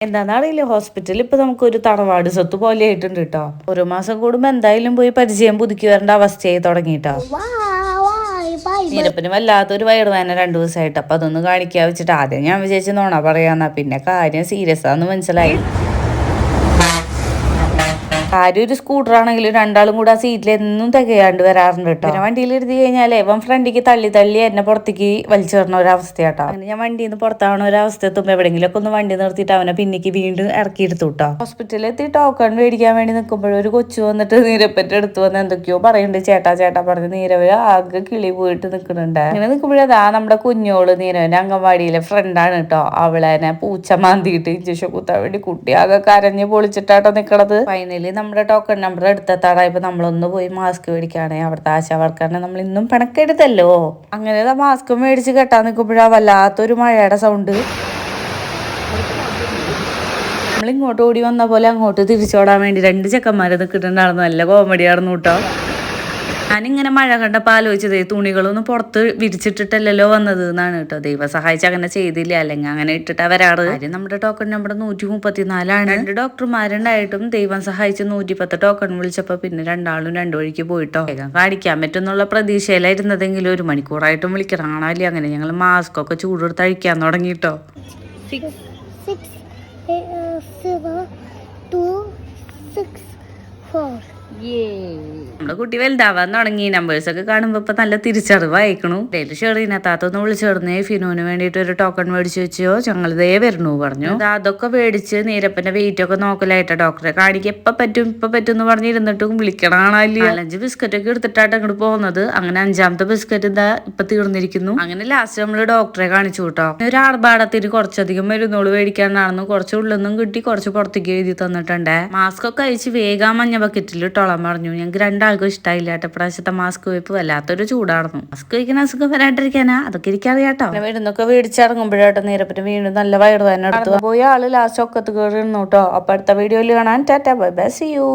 എന്താണെന്നറിയില്ല, ഹോസ്പിറ്റലിൽ ഇപ്പൊ നമുക്കൊരു തറവാട് സ്വത്ത് പോലെ ആയിട്ടുണ്ട് കേട്ടോ. ഒരു മാസം കൂടുമ്പോ എന്തായാലും പോയി പരിചയം പുതുക്കി വരേണ്ട അവസ്ഥയായി തുടങ്ങിട്ടോ. നീരപ്പന് വല്ലാത്തൊരു വയറുവേദന 2 ദിവസമായിട്ട്. അപ്പൊ അതൊന്ന് കാണിക്കാ വെച്ചിട്ട് ആദ്യം ഞാൻ വിചാരിച്ചു നോണ പറയാന്നാ, പിന്നെ കാര്യം സീരിയസ് ആന്ന് മനസ്സിലായി. കാര്യം ഒരു സ്കൂട്ടർ ആണെങ്കിലും രണ്ടാളും കൂടെ ആ സീറ്റിൽ എന്നും തികയാണ്ട് വരാറുണ്ട് കേട്ടോ. പിന്നെ വണ്ടിയിൽ ഇരുത്തി കഴിഞ്ഞാൽ ഇവൻ ഫ്രണ്ടിക്ക് തള്ളി തള്ളി എന്നെ പുറത്തേക്ക് വലിച്ചു വരുന്ന ഒരവസ്ഥയാട്ടോ. അങ്ങനെ ഞാൻ വണ്ടിയിൽ നിന്ന് പുറത്താവണ ഒരവസ്ഥ എത്തുമ്പോൾ എവിടെയെങ്കിലും ഒക്കെ ഒന്ന് വണ്ടി നിർത്തിയിട്ട് അവനെ പിന്നിക്ക് വീണ്ടും ഇറക്കി എടുത്തു കേട്ടോ. ഹോസ്പിറ്റലിൽ എത്തി ടോക്കൺ മേടിക്കാൻ വേണ്ടി നിൽക്കുമ്പോഴും ഒരു കൊച്ചു വന്നിട്ട് നീരപ്പന്റെ അടുത്ത് വന്ന് എന്തൊക്കെയോ പറയുന്നുണ്ട്. ചേട്ടാ ചേട്ടാ പറഞ്ഞ് നീരവ് ആകെ കിളി പോയിട്ട് നിൽക്കുന്നുണ്ട്. അങ്ങനെ നിൽക്കുമ്പോഴതാ നമ്മുടെ കുഞ്ഞോള് നീരവന്റെ അംഗൻവാടിയിലെ ഫ്രണ്ടാണ് കേട്ടോ. അവളെന്നെ പൂച്ച മാന്തിയിട്ട് ഇഞ്ചക്ഷൻ കുത്താൻ വേണ്ടി കുട്ടി ആകെ കരഞ്ഞ് പൊളിച്ചിട്ടാട്ടോ നിൽക്കണത്. ഫൈനലി നമ്മുടെ ടോക്കൺ നമ്പർ എടുത്തെത്താറായപ്പോ നമ്മളൊന്ന് പോയി മാസ്ക് മേടിക്കുകയാണ്. അവിടുത്തെ ആശാ വർക്കറിനെ നമ്മൾ ഇന്നും പിണക്കെടുത്തല്ലോ. അങ്ങനെ മാസ്ക് മേടിച്ച് കെട്ടാൻ നിൽക്കുമ്പോഴാ വല്ലാത്തൊരു മഴയുടെ സൗണ്ട്. നമ്മൾ ഇങ്ങോട്ട് ഓടി വന്ന പോലെ അങ്ങോട്ട് തിരിച്ചോടാൻ വേണ്ടി 2 ചെക്കന്മാരെ നിൽക്കിട്ടുണ്ടായിരുന്നു. നല്ല കോമഡി ആയിരുന്നു കേട്ടോ. ഞാനിങ്ങനെ മഴ കണ്ടപ്പോൾ ആലോചിച്ചതേ, തുണികളൊന്നും പുറത്ത് വിരിച്ചിട്ടിട്ടല്ലോ വന്നത് എന്നാണ് കേട്ടോ. ദൈവം സഹായിച്ച് അങ്ങനെ ചെയ്തില്ല, അല്ലെങ്കിൽ അങ്ങനെ ഇട്ടിട്ടാ വരാറ്. കാര്യം നമ്മുടെ ടോക്കൺ നമ്പർ 134ആണ്. 2 ഡോക്ടർമാരുണ്ടായിട്ടും ദൈവം സഹായിച്ച് 110 ടോക്കൺ വിളിച്ചപ്പോ പിന്നെ രണ്ടാളും 2 വഴിക്ക് പോയിട്ടോ. വേഗം കാണിക്കാൻ പറ്റുന്നുള്ള പ്രതീക്ഷയിലായിരുന്നതെങ്കിലും 1 മണിക്കൂറായിട്ടും വിളിക്കണാണല്ലേ. അങ്ങനെ ഞങ്ങൾ മാസ്ക് ഒക്കെ ചൂടെടുത്ത് അഴിക്കാൻ തുടങ്ങിട്ടോ. 6 നമ്മുടെ കുട്ടി വലുതാവാൻ തുടങ്ങി. നമ്പേഴ്സൊക്കെ കാണുമ്പോ ഇപ്പൊ നല്ല തിരിച്ചറിവായിക്കണു. ഡെയിലി ഷെറീനത്താത്തൊന്ന് വിളിച്ചേർന്നേ ഫിനോന് വേണ്ടിട്ട് ഒരു ടോക്കൺ മേടിച്ചു വെച്ചോ, ഞങ്ങൾ ദേ വരണു പറഞ്ഞു. അതൊക്കെ മേടിച്ച് നീരപ്പന്റെ വെയിറ്റ് ഒക്കെ നോക്കലായിട്ടാ ഡോക്ടറെ കാണിക്കുക. ഇപ്പൊ പറ്റും എന്ന് പറഞ്ഞിരുന്നിട്ടും വിളിക്കണാണല്ലേ. 4-5 ബിസ്ക്കറ്റ് ഒക്കെ എടുത്തിട്ടാണ് അങ്ങോട്ട് പോകുന്നത്. അങ്ങനെ 5ാമത്തെ ബിസ്ക്കറ്റ് ഇതാ ഇപ്പൊ തീർന്നിരിക്കുന്നു. അങ്ങനെ ലാസ്റ്റ് നമ്മള് ഡോക്ടറെ കാണിച്ചു കേട്ടോ. ഒരു ആർഭാടത്തിന് കുറച്ചധികം മരുന്നോള് മേടിക്കാനാണെന്ന് കുറച്ച് ഉള്ളൊന്നും കിട്ടി, കുറച്ച് പുറത്തേക്ക് എഴുതി തന്നിട്ടുണ്ടേ. മാസ്ക് ഒക്കെ അയച്ച് വേഗം മഞ്ഞ ബക്കറ്റിൽ ഇട്ടോളാൻ പറഞ്ഞു. ഞങ്ങൾക്ക് 2ആൾക്കും ഇഷ്ടമായില്ല കേട്ടോ. പ്രാവശ്യത്തെ മാസ്ക് വെപ്പ് വല്ലാത്തൊരു ചൂടായിരുന്നു. മാസ്ക് വയ്ക്കുന്ന അസുഖം വരാണ്ടിരിക്കാനാ, അതൊക്കെ എനിക്കറിയാട്ടോ. മരുന്നൊക്കെ മേടിച്ചിറങ്ങുമ്പോഴാട്ടോ നീരപ്പന് വീണ്ടും നല്ല വയറുവേദന എടുത്തു പോയി ആള് ലാസ്റ്റ് ഒക്കത്ത് കയറി ഇരുന്നു കേട്ടോ. അപ്പൊ അടുത്ത വീഡിയോയിൽ കാണാൻ tata bye bye, see U.